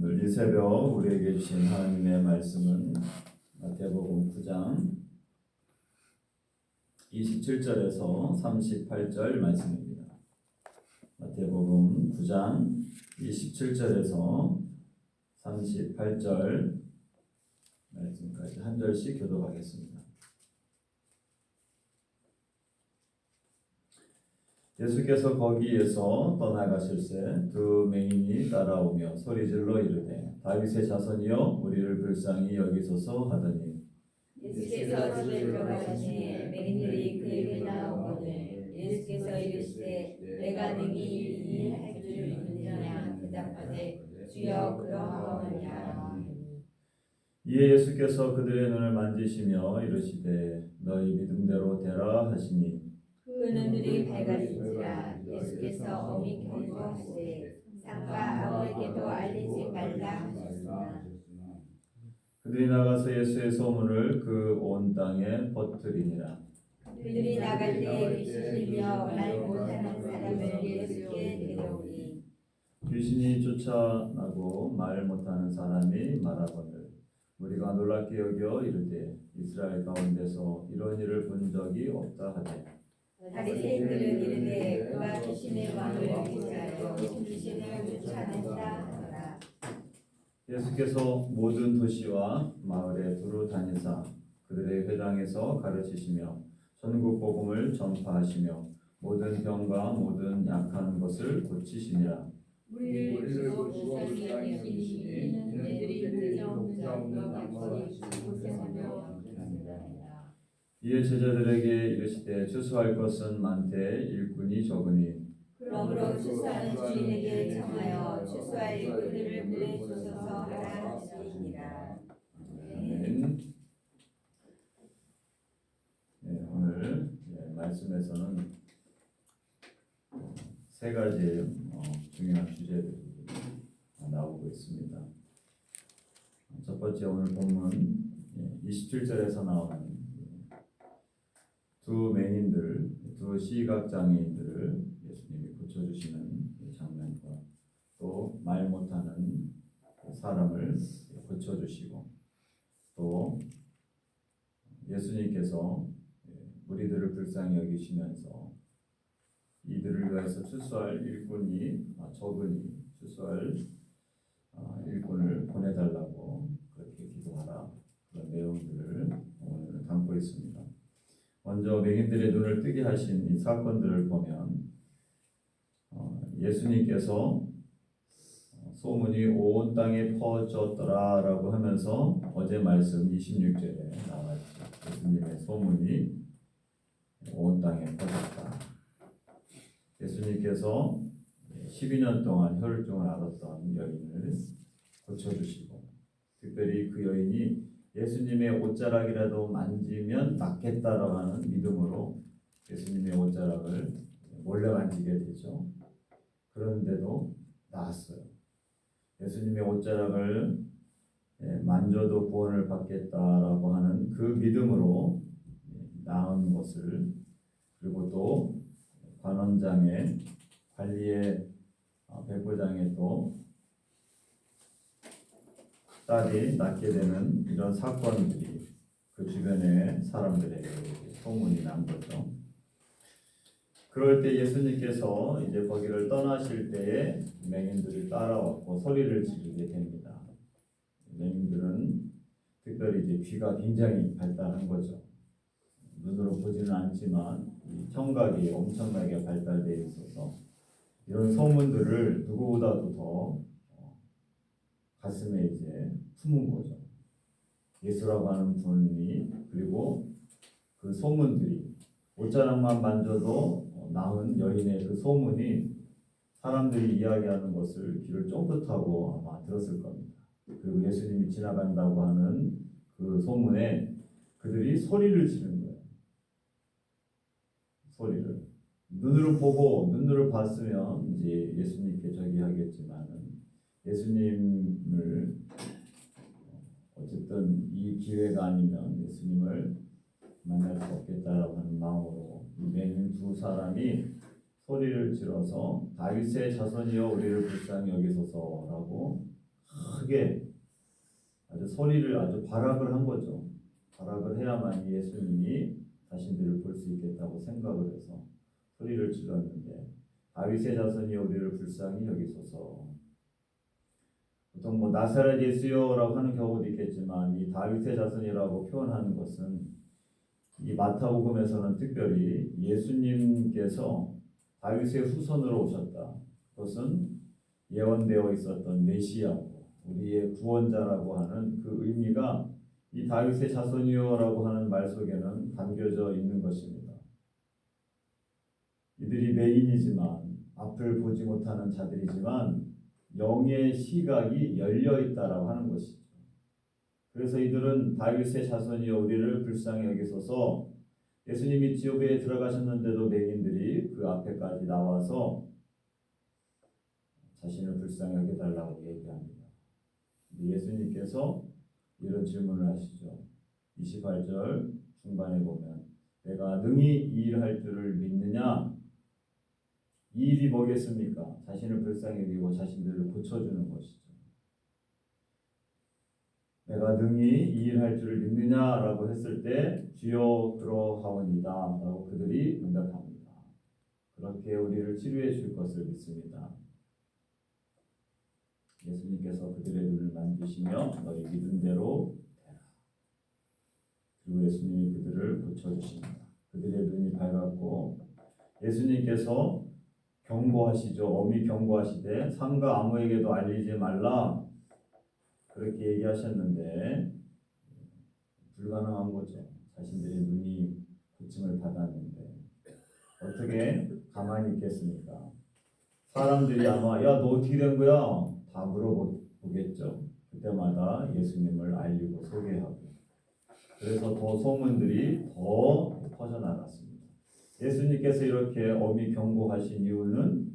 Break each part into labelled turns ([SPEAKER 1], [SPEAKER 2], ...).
[SPEAKER 1] 오늘 이 새벽 우리에게 주신 하나님의 말씀은 마태복음 9장 27절에서 38절 말씀입니다. 마태복음 9장 27절에서 38절 말씀까지 한 절씩 교독하겠습니다. 예수께서 거기에서 떠나가실새 두 맹인이 따라오며 소리질러 이르되 다윗의 자손이여 우리를 불쌍히 여기소서 하더니
[SPEAKER 2] 예수께서 집에 들어가시니 맹인들이 그에게 나아오거늘 예수께서 이르시되 내가 능히 이 할 줄 믿느냐 대답하되 주여 그러하오니라.
[SPEAKER 1] 이에 예수께서 그들의 눈을 만지시며 이르시되 너희 믿음대로 되라 하시니
[SPEAKER 2] 그 눈들이 밝아진지라. 예수께서 엄히 경고하시되 상과 아무에게도 알리지 말라 하셨으나
[SPEAKER 1] 그들이 나가서 예수의 소문을 그 온 땅에 퍼뜨리니라.
[SPEAKER 2] 그들이 나갈 때에 귀신이며 말 못하는 사람을 예수께 데려오니
[SPEAKER 1] 귀신이 쫓아나고 말 못하는 사람이 말하거늘 우리가 놀랍게 여겨 이르되 이스라엘 가운데서 이런 일을 본 적이 없다 하되
[SPEAKER 2] 바리새인들은 이르되 그가 귀신의 왕을 위하여 귀신을 쫓아낸다 하더라.
[SPEAKER 1] 예수께서 모든 도시와 마을에 두루 다니사 그들의 회당에서 가르치시며 전국 복음을 전파하시며 모든 병과 모든 약한 것을 고치시니라.
[SPEAKER 2] 우리를 주로 불쌍히 여기시니 이는 그들이 부정없는 양식이 고생하며 견디느니라.
[SPEAKER 1] 이에 제자들에게 이르시되 추수할 것은 많되 일꾼이 적으니
[SPEAKER 2] 그러므로 추수하는 주인에게 청하여 추수할 일꾼들을 보내주소서 하라 하시니라.
[SPEAKER 1] 아멘. 오늘 말씀에서는 세 가지 중요한 주제들이 나오고 있습니다. 첫 번째 오늘 본문 27절에서 나오는 두 맹인들, 두 시각장애인들을 예수님이 고쳐주시는 장면과 또 말 못하는 사람을 고쳐주시고 또 예수님께서 무리들을 불쌍히 여기시면서 이들을 위해서 추수할 일꾼이 적으니 추수할 일꾼을 보내달라고 그렇게 기도하라 그런 내용들을 오늘 담고 있습니다. 먼저 맹인들의 눈을 뜨게 하신 이 사건들을 보면 예수님께서 소문이 온 땅에 퍼졌더라라고 하면서 어제 말씀 26절에 나왔죠. 예수님의 소문이 온 땅에 퍼졌다. 예수님께서 12년 동안 혈루증을 앓았던 여인을 고쳐주시고 특별히 그 여인이 예수님의 옷자락이라도 만지면 낫겠다라고 하는 믿음으로 예수님의 옷자락을 몰래 만지게 되죠. 그런데도 나았어요. 예수님의 옷자락을 만져도 구원을 받겠다라고 하는 그 믿음으로 나은 것을 그리고 또 관원장의 관리의 백부장의 또 딸이 낳게 되는 이런 사건들이 그 주변의 사람들에게 소문이 난 거죠. 그럴 때 예수님께서 이제 거기를 떠나실 때에 맹인들이 따라왔고 소리를 지르게 됩니다. 맹인들은 특별히 이제 귀가 굉장히 발달한 거죠. 눈으로 보지는 않지만 청각이 엄청나게 발달되어 있어서 이런 소문들을 누구보다도 더 가슴에 이제 품은 거죠. 예수라고 하는 분이 그리고 그 소문들이 옷자락만 만져도 나은 여인의 그 소문이 사람들이 이야기하는 것을 귀를 쫑긋하고 아마 들었을 겁니다. 그리고 예수님이 지나간다고 하는 그 소문에 그들이 소리를 지른 거예요. 소리를 눈으로 보고 눈으로 봤으면 이제 예수님께 저기 하겠지만은 예수님을 어쨌든 이 기회가 아니면 예수님을 만날 수 없겠다라고 하는 마음으로 이 맹인 두 사람이 소리를 질러서 다윗의 자손이여 우리를 불쌍히 여기소서라고 크게 아주 소리를 아주 발악을 한 거죠. 발악을 해야만 예수님이 자신들을 볼 수 있겠다고 생각을 해서 소리를 질렀는데 다윗의 자손이 우리를 불쌍히 여기소서. 보통 뭐 나사렛 예수여라고 하는 경우도 있겠지만 이 다윗의 자손이라고 표현하는 것은 이 마태복음에서는 특별히 예수님께서 다윗의 후손으로 오셨다. 그것은 예언되어 있었던 메시아고 우리의 구원자라고 하는 그 의미가 이 다윗의 자손이여라고 하는 말 속에는 담겨져 있는 것입니다. 이들이 맹인이지만 앞을 보지 못하는 자들이지만 영의 시각이 열려 있다라고 하는 것이죠. 그래서 이들은 다윗의 자손이여 우리를 불쌍히 여기소서. 예수님이 지옥에 들어가셨는데도 맹인들이 그 앞에까지 나와서 자신을 불쌍히 여겨달라고 얘기합니다. 예수님께서 이런 질문을 하시죠. 28절 중반에 보면 내가 능히 이 일할 줄을 믿느냐? 이 일이 뭐겠습니까? 자신을 불쌍히 여기고 자신들을 고쳐주는 것이죠. 내가 능히 이 일할 줄을 믿느냐라고 했을 때 주여 그러하오니이다 라고 그들이 응답합니다. 그렇게 우리를 치료해 줄 것을 믿습니다. 예수님께서 그들의 눈을 만지시며 너희 믿은 대로 되라. 그리고 예수님이 그들을 고쳐주십니다. 그들의 눈이 밝았고 예수님께서 경고하시죠. 엄히 경고하시되 상가 아무에게도 알리지 말라 그렇게 얘기하셨는데 불가능한 거죠. 자신들의 눈이 고침을 받았는데 어떻게 가만히 있겠습니까? 사람들이 아마 야 너 어떻게 된 거야? 다 물어보겠죠. 그때마다 예수님을 알리고 소개하고 그래서 더 소문들이 더 퍼져나갔습니다. 예수님께서 이렇게 엄히 경고하신 이유는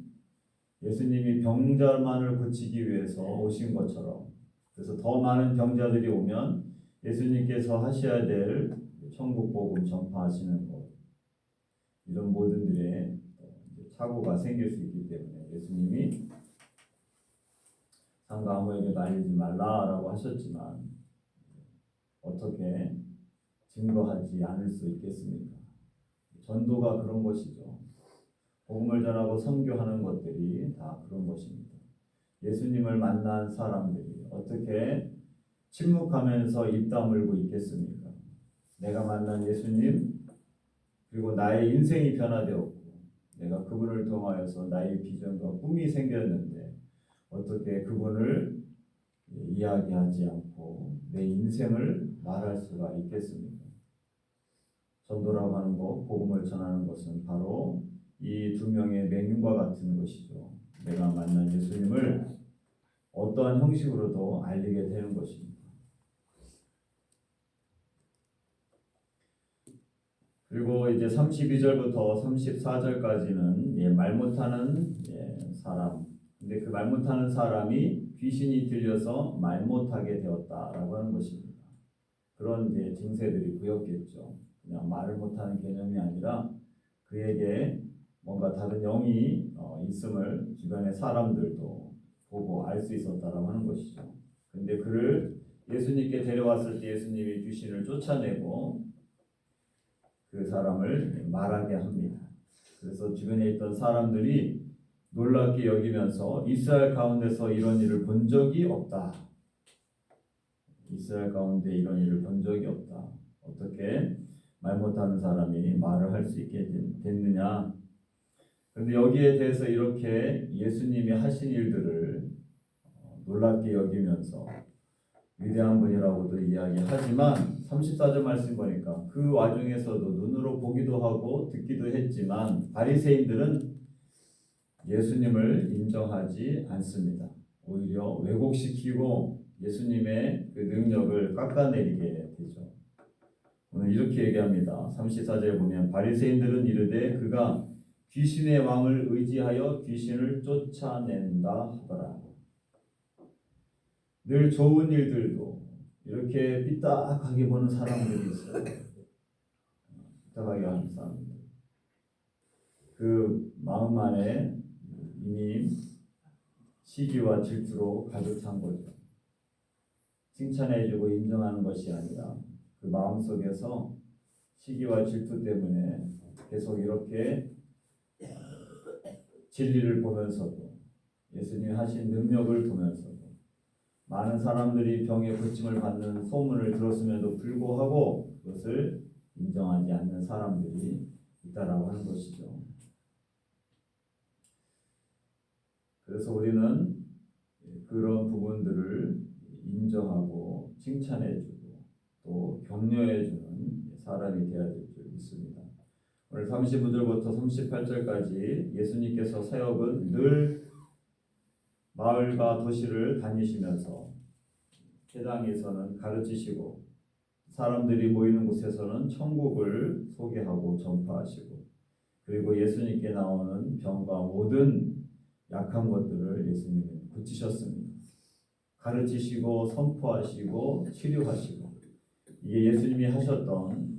[SPEAKER 1] 예수님이 병자만을 고치기 위해서 오신 것처럼 그래서 더 많은 병자들이 오면 예수님께서 하셔야 될 천국 복음 전파하시는 것 이런 모든들의 착오가 생길 수 있기 때문에 예수님이 상가 아무에게도 알리지 말라라고 하셨지만 어떻게 증거하지 않을 수 있겠습니까? 전도가 그런 것이죠. 복음을 전하고 선교하는 것들이 다 그런 것입니다. 예수님을 만난 사람들이 어떻게 침묵하면서 입 다물고 있겠습니까? 내가 만난 예수님 그리고 나의 인생이 변화되었고 내가 그분을 통하여서 나의 비전과 꿈이 생겼는데 어떻게 그분을 이야기하지 않고 내 인생을 말할 수가 있겠습니까? 전도라고 하는 것, 복음을 전하는 것은 바로 이 두 명의 맹인과 같은 것이죠. 내가 만난 예수님을 어떠한 형식으로도 알리게 되는 것입니다. 그리고 이제 32절부터 34절까지는 말 못하는 사람. 근데 그 말 못하는 사람이 귀신이 들려서 말 못하게 되었다라고 하는 것입니다. 그런 이제 증세들이 보였겠죠. 그냥 말을 못하는 개념이 아니라 그에게 뭔가 다른 영이 있음을 주변의 사람들도 보고 알 수 있었다라고 하는 것이죠. 근데 그를 예수님께 데려왔을 때 예수님이 귀신을 쫓아내고 그 사람을 말하게 합니다. 그래서 주변에 있던 사람들이 놀랍게 여기면서 이스라엘 가운데서 이런 일을 본 적이 없다. 이스라엘 가운데 이런 일을 본 적이 없다. 어떻게 말 못하는 사람이 말을 할 수 있게 됐느냐. 그런데 여기에 대해서 이렇게 예수님이 하신 일들을 놀랍게 여기면서 위대한 분이라고도 이야기하지만 34절 말씀 보니까 그 와중에서도 눈으로 보기도 하고 듣기도 했지만 바리새인들은 예수님을 인정하지 않습니다. 오히려 왜곡시키고 예수님의 그 능력을 깎아내리게 되죠. 오늘 이렇게 얘기합니다. 34절에 보면 바리새인들은 이르되 그가 귀신의 왕을 의지하여 귀신을 쫓아낸다 하더라. 늘 좋은 일들도 이렇게 삐딱하게 보는 사람들이 있어요. 삐딱하게 하는 사람들. 그 마음 안에 이미 시기와 질투로 가득 찬 거죠. 칭찬해주고 인정하는 것이 아니라 그 마음속에서 시기와 질투 때문에 계속 이렇게 진리를 보면서도 예수님이 하신 능력을 보면서도 많은 사람들이 병에 고침을 받는 소문을 들었음에도 불구하고 그것을 인정하지 않는 사람들이 있다라고 하는 것이죠. 그래서 우리는 그런 부분들을 인정하고 칭찬해주고 또 격려해주는 사람이 되어야 될 줄 믿습니다. 오늘 35절부터 38절까지 예수님께서 사역은 늘 마을과 도시를 다니시면서 회당에서는 가르치시고 사람들이 모이는 곳에서는 천국을 소개하고 전파하시고 그리고 예수님께 나오는 병과 모든 약한 것들을 예수님은 고치셨습니다. 가르치시고 선포하시고 치료하시고 이게 예수님이 하셨던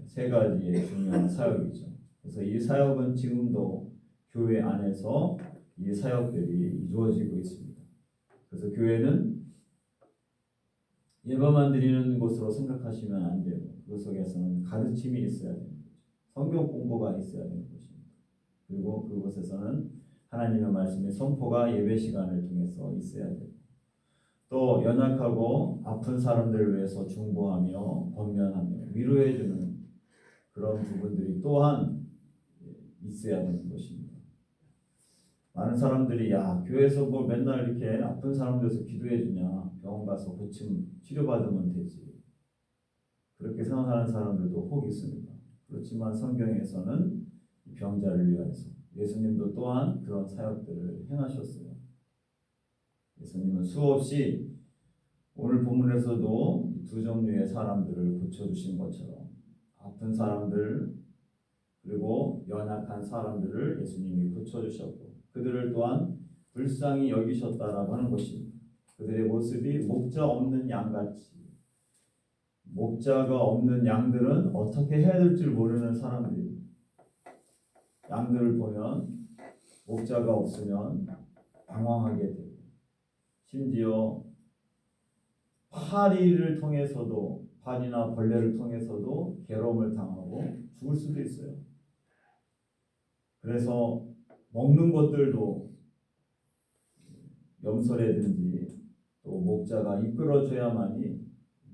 [SPEAKER 1] 세 가지의 중요한 사역이죠. 그래서 이 사역은 지금도 교회 안에서 이 사역들이 이루어지고 있습니다. 그래서 교회는 예배만 드리는 곳으로 생각하시면 안 되고 그 속에서는 가르침이 있어야 되는 거죠. 성경 공부가 있어야 되는 것입니다. 그리고 그곳에서는 하나님의 말씀의 선포가 예배 시간을 통해서 있어야 되고 또 연약하고 아픈 사람들을 위해서 중보하며 권면하며 위로해주는 그런 부분들이 또한 있어야 되는 것입니다. 많은 사람들이 야 교회에서 뭐 맨날 이렇게 아픈 사람들에서 기도해주냐 병원 가서 고침 치료받으면 되지 그렇게 생각하는 사람들도 혹 있습니다. 그렇지만 성경에서는 병자를 위하여서 예수님도 또한 그런 사역들을 행하셨어요. 예수님은 수없이 오늘 본문에서도 두 종류의 사람들을 고쳐주신 것처럼 아픈 사람들 그리고 연약한 사람들을 예수님이 고쳐주셨고 그들을 또한 불쌍히 여기셨다라고 하는 것입니다. 그들의 모습이 목자 없는 양같이 목자가 없는 양들은 어떻게 해야 될 줄 모르는 사람들입니다. 양들을 보면 목자가 없으면 방황하게 되고 심지어 파리를 통해서도 파리나 벌레를 통해서도 괴로움을 당하고 죽을 수도 있어요. 그래서 먹는 것들도 염소라든지 또 목자가 이끌어줘야만이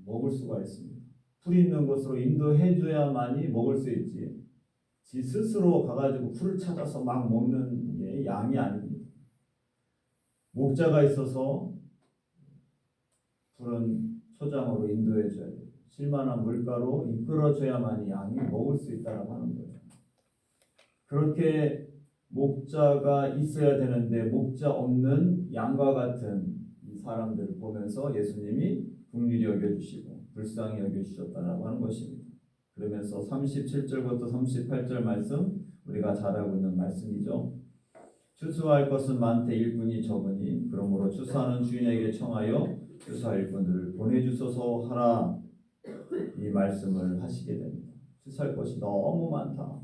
[SPEAKER 1] 먹을 수가 있습니다. 풀 있는 곳으로 인도해줘야만이 먹을 수 있지 지 스스로 가가지고 풀을 찾아서 막 먹는 게 양이 아닙니다. 목자가 있어서 푸른 초장으로 인도해줘야 돼요. 실만한 물가로 이끌어줘야만이 양이 먹을 수 있다고 하는 거예요. 그렇게 목자가 있어야 되는데 목자 없는 양과 같은 이 사람들을 보면서 예수님이 긍휼히 여겨주시고 불쌍히 여겨주셨다고 하는 것입니다. 그러면서 37절부터 38절 말씀 우리가 잘 알고 있는 말씀이죠. 추수할 것은 많되 일꾼이 적으니 그러므로 추수하는 주인에게 청하여 추수할 일꾼들을 보내주소서 하라 이 말씀을 하시게 됩니다. 추수할 것이 너무 많다.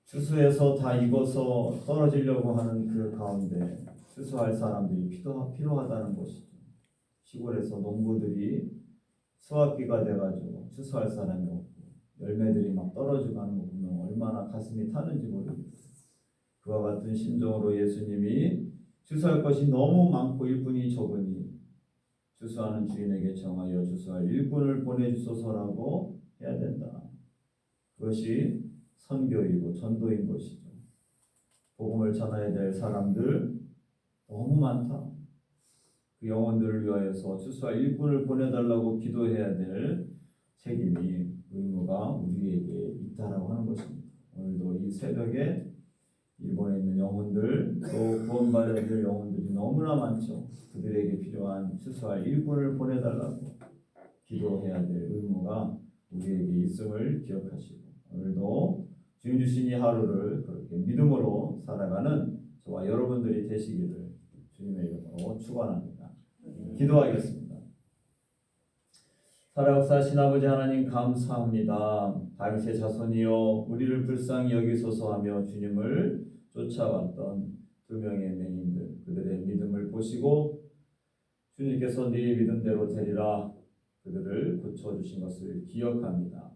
[SPEAKER 1] 추수해서 다 익어서 떨어지려고 하는 그 가운데 추수할 사람들이 필요하다는 것이죠. 시골에서 농부들이 수확기가 돼가지고 추수할 사람이 없고 열매들이 막 떨어지고 하는 거 보면 얼마나 가슴이 타는지 모르겠어요. 그와 같은 심정으로 예수님이 추수할 것이 너무 많고 일꾼이 적으니 추수하는 주인에게 정하여 추수할 일꾼을 보내주소서라고 해야 된다. 그것이 선교이고 전도인 것이죠. 복음을 전해야 될 사람들 너무 많다. 그 영혼들을 위하여서 추수할 일꾼을 보내달라고 기도해야 될 책임이 의무가 우리에게 있다라고 하는 것입니다. 오늘도 이 새벽에 일본에 있는 영혼들 또 구원받아야 될 영혼들이 너무나 많죠. 그들에게 필요한 추수할 일꾼을 보내달라고 기도해야 될 의무가 우리에게 있음을 기억하시고 오늘도 주님 주신 이 하루를 그렇게 믿음으로 살아가는 저와 여러분들이 되시기를 주님의 이름으로 축원합니다. 기도하겠습니다. 살아역사하신 아버지 하나님 감사합니다. 다윗의 자손이여 우리를 불쌍히 여기소서 하며 주님을 쫓아왔던 두 명의 맹인들 그들의 믿음을 보시고 주님께서 네 믿음대로 되리라 그들을 고쳐주신 것을 기억합니다.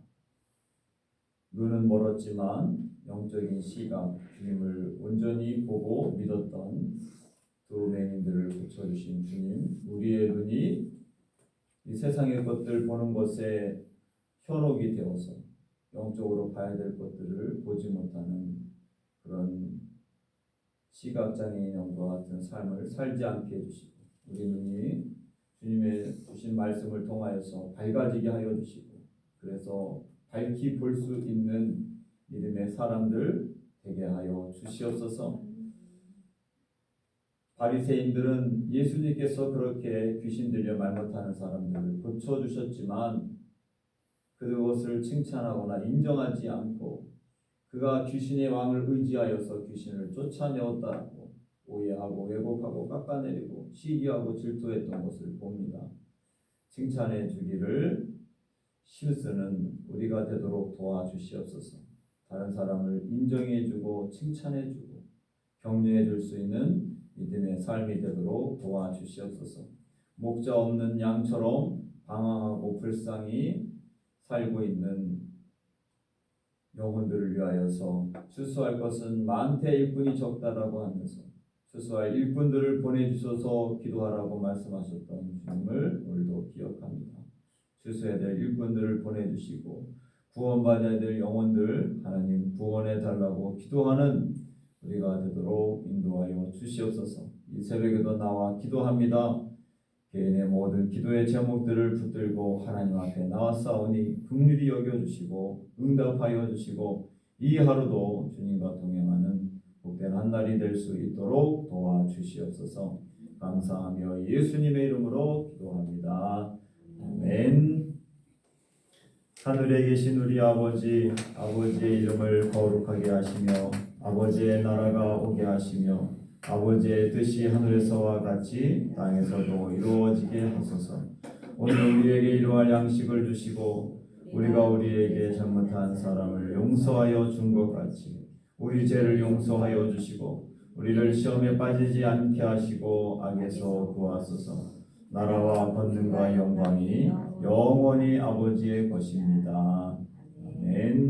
[SPEAKER 1] 눈은 멀었지만 영적인 시각, 주님을 온전히 보고 믿었던 두 맹인들을 고쳐주신 주님, 우리의 눈이 이 세상의 것들 보는 것에 현혹이 되어서 영적으로 봐야 될 것들을 보지 못하는 그런 시각장애인 영과 같은 삶을 살지 않게 해주시고, 우리 눈이 주님의 주신 말씀을 통하여서 밝아지게 하여 주시고, 그래서 밝히 볼 수 있는 믿음의 사람들 되게 하여 주시옵소서. 바리새인들은 예수님께서 그렇게 귀신 들려 말 못하는 사람들을 고쳐주셨지만 그것을 칭찬하거나 인정하지 않고 그가 귀신의 왕을 의지하여서 귀신을 쫓아내었다고 오해하고 왜곡하고 깎아내리고 시기하고 질투했던 것을 봅니다. 칭찬해 주기를 실수는 우리가 되도록 도와주시옵소서. 다른 사람을 인정해 주고 칭찬해 주고 격려해 줄 수 있는 믿음의 삶이 되도록 도와주시옵소서. 목자 없는 양처럼 방황하고 불쌍히 살고 있는 영혼들을 위하여서 추수할 것은 많되 일꾼이 적다라고 하면서 추수할 일꾼들을 보내주셔서 기도하라고 말씀하셨던 주님을 오늘도 기억합니다. 추수해야 될 일꾼들을 보내주시고 구원받아야 될 영혼들 하나님 구원해 달라고 기도하는 우리가 되도록 인도하여 주시옵소서. 이 새벽에도 나와 기도합니다. 개인의 모든 기도의 제목들을 붙들고 하나님 앞에 나왔사오니 긍휼히 여겨주시고 응답하여 주시고 이 하루도 주님과 동행하는 복된 한 날이 될 수 있도록 도와주시옵소서. 감사하며 예수님의 이름으로 기도합니다. 아멘. 하늘에 계신 우리 아버지, 아버지의 이름을 거룩하게 하시며 아버지의 나라가 오게 하시며 아버지의 뜻이 하늘에서와 같이 땅에서도 이루어지게 하소서. 오늘 우리에게 이러할 양식을 주시고 우리가 우리에게 잘못한 사람을 용서하여 준 것 같이 우리 죄를 용서하여 주시고 우리를 시험에 빠지지 않게 하시고 악에서 구하소서. 나라와 권능과 영광이 영원히 아버지의 것입니다. 아멘.